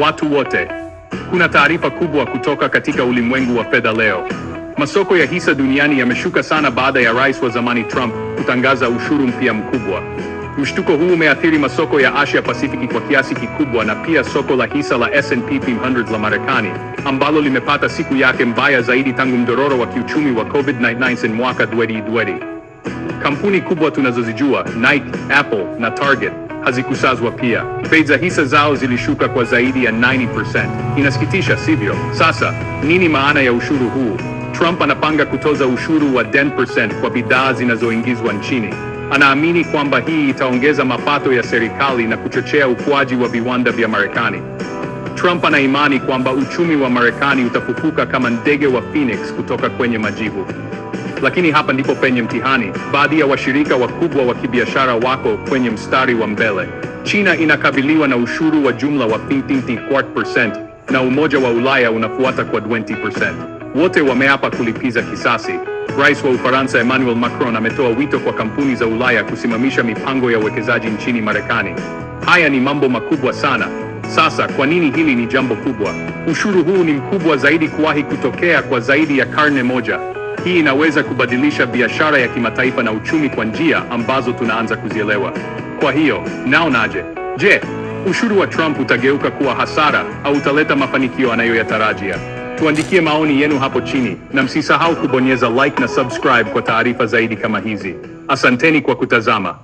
Watu wote. Kuna taarifa kubwa kutoka katika ulimwengu wa fedha leo. Masoko ya hisa duniani yameshuka sana baada ya rais wa zamani Trump kutangaza ushuru mpya mkubwa. Mshtuko huu umeathiri masoko ya Asia Pasifiki kwa kiasi kikubwa na pia soko la hisa la S&P 500 la Marekani, ambalo limepata siku yake mbaya zaidi tangu mdororo wa kiuchumi wa COVID-19 mwaka 2020. Kampuni kubwa tunazozijua, Nike, Apple na Target, hazikusazwa pia. Bei za hisa zao zilishuka kwa zaidi ya 90%. Inasikitisha, sivyo? Sasa, nini maana ya ushuru huu? Trump anapanga kutoza ushuru wa 10% kwa bidhaa zinazoingizwa nchini. Anaamini kwamba hii itaongeza mapato ya serikali na kuchochea ukuaji wa viwanda vya Marekani. Trump ana imani kwamba uchumi wa Marekani utafufuka kama ndege wa Phoenix kutoka kwenye majivu. Lakini hapa ndipo penye mtihani. Baadhi ya washirika wakubwa wa kibiashara wako kwenye mstari wa mbele. China inakabiliwa na ushuru wa jumla wa 15% na Umoja wa Ulaya unafuata kwa 20%. Wote wameapa kulipiza kisasi. Rais wa Ufaransa Emmanuel Macron ametoa wito kwa kampuni za Ulaya kusimamisha mipango ya uwekezaji nchini Marekani. Haya ni mambo makubwa sana. Sasa, kwa nini hili ni jambo kubwa? Ushuru huu ni mkubwa zaidi kuwahi kutokea kwa zaidi ya karne moja. Hii inaweza kubadilisha biashara ya kimataifa na uchumi kwa njia ambazo tunaanza kuzielewa. Kwa hiyo, naonaje? Je, ushuru wa Trump utageuka kuwa hasara au utaleta mafanikio anayoyatarajia? Tuandikie maoni yenu hapo chini na msisahau kubonyeza like na subscribe kwa taarifa zaidi kama hizi. Asanteni kwa kutazama.